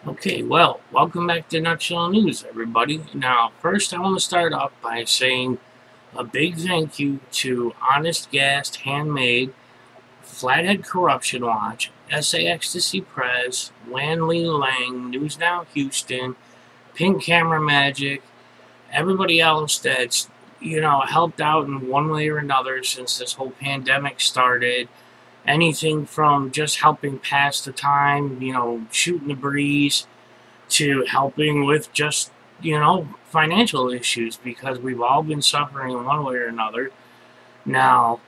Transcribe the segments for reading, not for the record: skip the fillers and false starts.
Okay, well, welcome back to Nutshell News, everybody. Now, first, I want to start off by saying a big thank you to Honest Gas Handmade, Flathead Corruption Watch, SA Ecstasy Press, Lanley Lang, News Now Houston, Pink Camera Magic, everybody else that's, helped out in one way or another since this whole pandemic started. Anything from just helping pass the time, shooting the breeze, to helping with just, financial issues because we've all been suffering in one way or another. Now,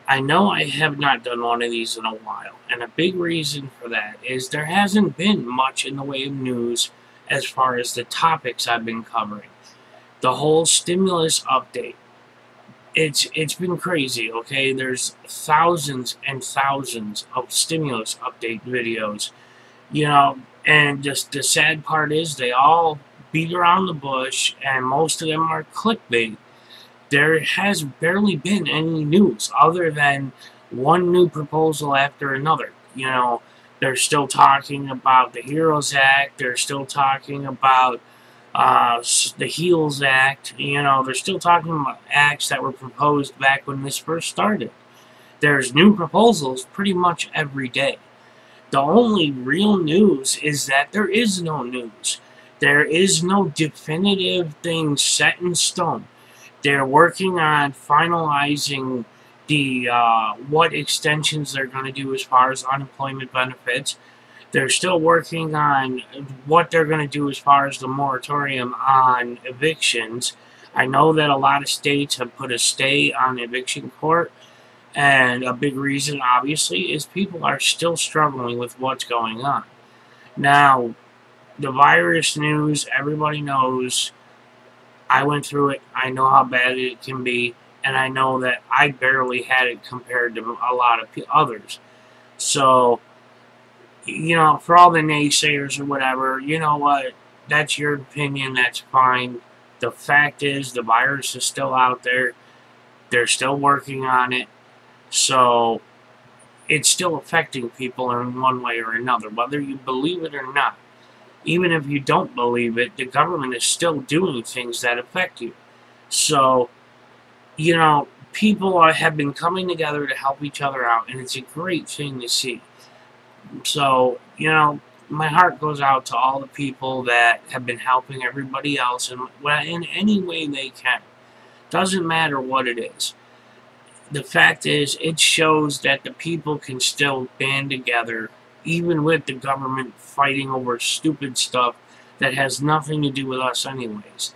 I know I have not done one of these in a while, and a big reason for that is there hasn't been much in the way of news as far as the topics I've been covering. The whole stimulus update. It's been crazy, okay? There's thousands and thousands of stimulus update videos, and just the sad part is they all beat around the bush, and most of them are clickbait. There has barely been any news other than one new proposal after another. They're still talking about the Heroes Act. They're still talking about the HEALS Act. They're still talking about acts that were proposed back when this first started. There's new proposals pretty much every day. The only real news is that there is no news. There is no definitive thing set in stone. They're working on finalizing the what extensions they're going to do as far as unemployment benefits. They're still working on what they're going to do as far as the moratorium on evictions. I know that a lot of states have put a stay on eviction court, and a big reason, obviously, is people are still struggling with what's going on. Now, the virus news, everybody knows. I went through it. I know how bad it can be, and I know that I barely had it compared to a lot of others. So, for all the naysayers or whatever, you know what? That's your opinion. That's fine. The fact is, the virus is still out there. They're still working on it. So, it's still affecting people in one way or another, whether you believe it or not. Even if you don't believe it, the government is still doing things that affect you. So, people have been coming together to help each other out, and it's a great thing to see. So, my heart goes out to all the people that have been helping everybody else in any way they can. Doesn't matter what it is. The fact is, it shows that the people can still band together, even with the government fighting over stupid stuff that has nothing to do with us anyways.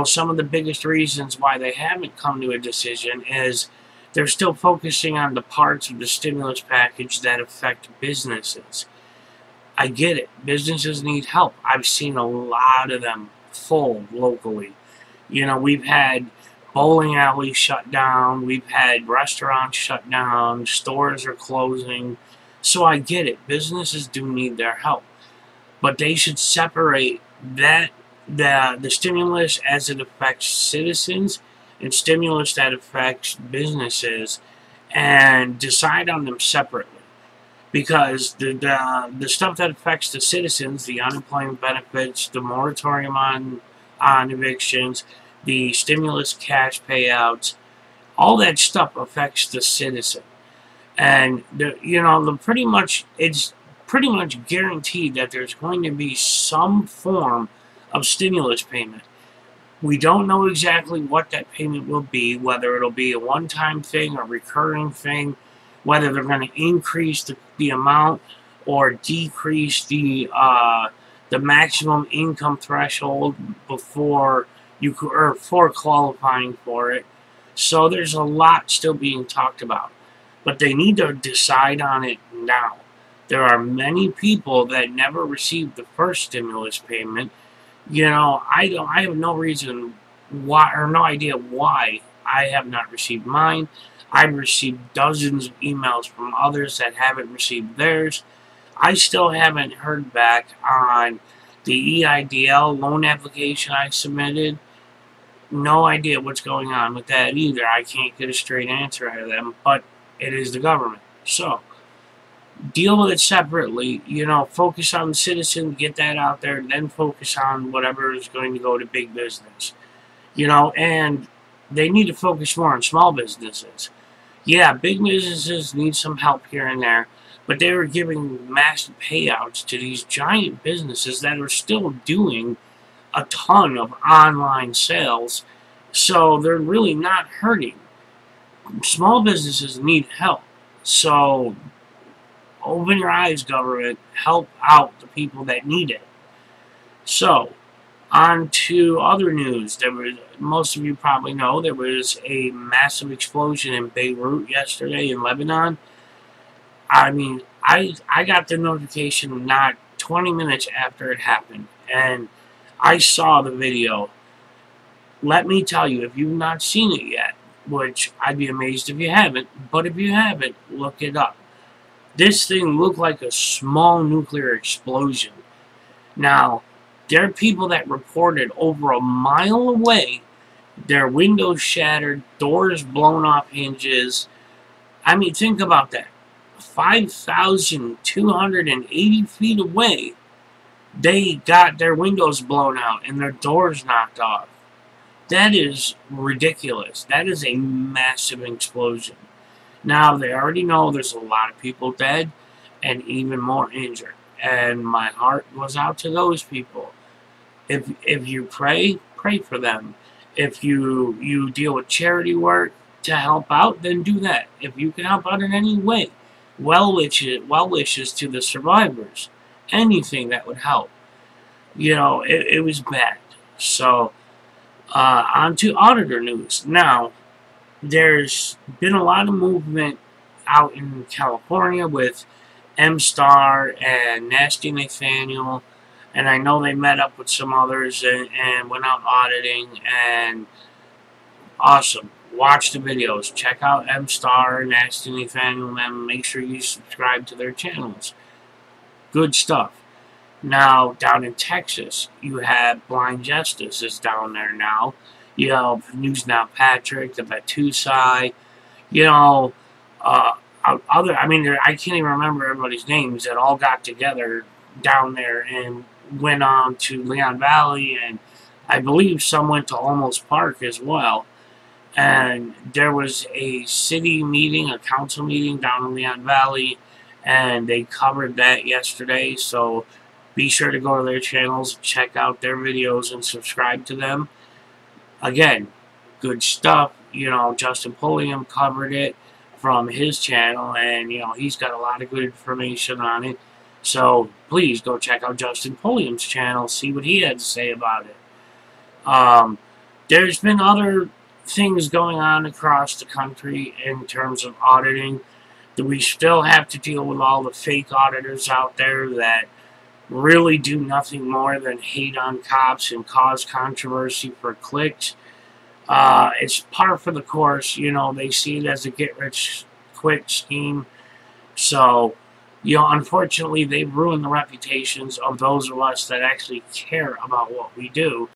Some of the biggest reasons why they haven't come to a decision is they're still focusing on the parts of the stimulus package that affect businesses. I get it. Businesses need help. I've seen a lot of them fold locally. We've had bowling alleys shut down. We've had restaurants shut down. Stores are closing. So I get it. Businesses do need their help. But they should separate the stimulus as it affects citizens and stimulus that affects businesses and decide on them separately. Because the stuff that affects the citizens, the unemployment benefits, the moratorium on evictions, the stimulus cash payouts, all that stuff affects the citizen. And it's pretty much guaranteed that there's going to be some form of stimulus payment. We don't know exactly what that payment will be, whether it'll be a one-time thing, a recurring thing, whether they're going to increase the amount or decrease the maximum income threshold before qualifying for it. So there's a lot still being talked about, but they need to decide on it now. There are many people that never received the first stimulus payment. I have no reason why, or no idea why I have not received mine. I've received dozens of emails from others that haven't received theirs. I still haven't heard back on the EIDL loan application I submitted. No idea what's going on with that either. I can't get a straight answer out of them, but it is the government. So, deal with it separately. You know, focus on the citizen, get that out there, and then focus on whatever is going to go to big business. You know, and they need to focus more on small businesses. Yeah, big businesses need some help here and there, but they were giving massive payouts to these giant businesses that are still doing a ton of online sales, so they're really not hurting. Small businesses need help, so open your eyes, government. Help out the people that need it. So, on to other news. Most of you probably know, there was a massive explosion in Beirut yesterday in Lebanon. I mean, I got the notification not 20 minutes after it happened, and I saw the video. Let me tell you, if you've not seen it yet, which I'd be amazed if you haven't, but if you haven't, look it up. This thing looked like a small nuclear explosion. Now, there are people that reported over a mile away, their windows shattered, doors blown off hinges. I mean, think about that. 5,280 feet away, they got their windows blown out and their doors knocked off. That is ridiculous. That is a massive explosion. Now, they already know there's a lot of people dead and even more injured. And my heart goes out to those people. If you pray, pray for them. If you deal with charity work to help out, then do that. If you can help out in any way, well wishes to the survivors. Anything that would help. You know, it was bad. So, on to auditor news. Now, there's been a lot of movement out in California with M-Star and Nasty Nathaniel, and I know they met up with some others and went out auditing, and awesome. Watch the videos. Check out M-Star and Nasty Nathaniel, and make sure you subscribe to their channels. Good stuff. Now, down in Texas, you have Blind Justice is down there now. You know, News Now Patrick, the Batusai, you know, I can't even remember everybody's names that all got together down there and went on to Leon Valley, and I believe some went to Almost Park as well. And there was a city meeting, a council meeting down in Leon Valley, and they covered that yesterday, so be sure to go to their channels, check out their videos, and subscribe to them. Again, good stuff. You know, Justin Pulliam covered it from his channel, and, you know, he's got a lot of good information on it. So, please go check out Justin Pulliam's channel, see what he had to say about it. There's been other things going on across the country in terms of auditing. We still have to deal with all the fake auditors out there that really do nothing more than hate on cops and cause controversy for clicks. It's par for the course. You know, they see it as a get-rich-quick scheme. So, you know, unfortunately, they've ruined the reputations of those of us that actually care about what we do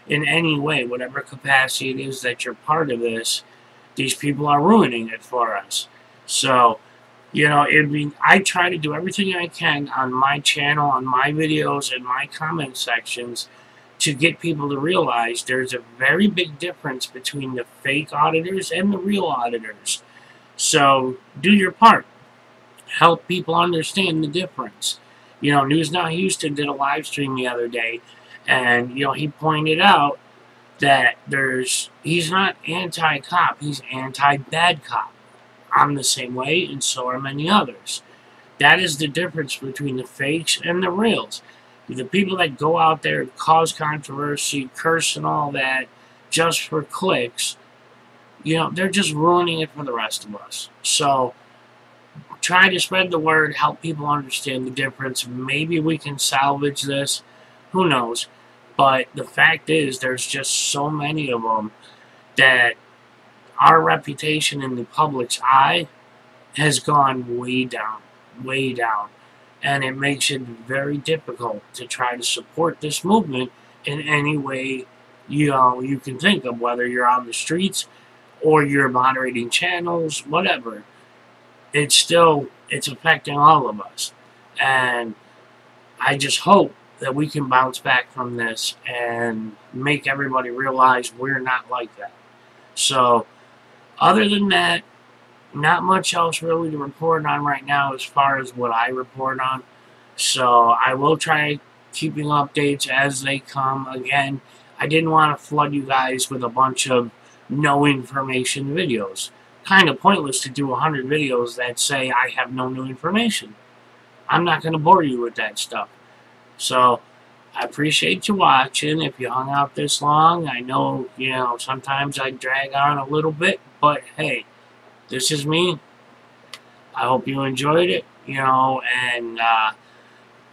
in any way, whatever capacity it is that you're part of this. These people are ruining it for us. So, you know, I try to do everything I can on my channel, on my videos, and my comment sections to get people to realize there's a very big difference between the fake auditors and the real auditors. So, do your part. Help people understand the difference. You know, News Now Houston did a live stream the other day, and, you know, he pointed out that he's not anti-cop, he's anti-bad cop. I'm the same way, and so are many others. That is the difference between the fakes and the reals. The people that go out there, cause controversy, curse and all that, just for clicks, you know, they're just ruining it for the rest of us. So, try to spread the word, help people understand the difference. Maybe we can salvage this. Who knows? But the fact is, there's just so many of them that our reputation in the public's eye has gone way down, and it makes it very difficult to try to support this movement in any way you can think of, whether you're on the streets or you're moderating channels, whatever. It's still it's affecting all of us. And I just hope that we can bounce back from this and make everybody realize we're not like that. So, other than that, not much else really to report on right now as far as what I report on. So, I will try keeping updates as they come. Again, I didn't want to flood you guys with a bunch of no information videos. Kind of pointless to do 100 videos that say I have no new information. I'm not going to bore you with that stuff. So, I appreciate you watching. If you hung out this long, I know, sometimes I drag on a little bit, but hey, this is me. I hope you enjoyed it, and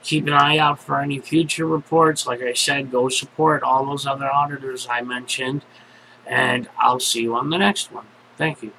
keep an eye out for any future reports. Like I said, go support all those other auditors I mentioned, and I'll see you on the next one. Thank you.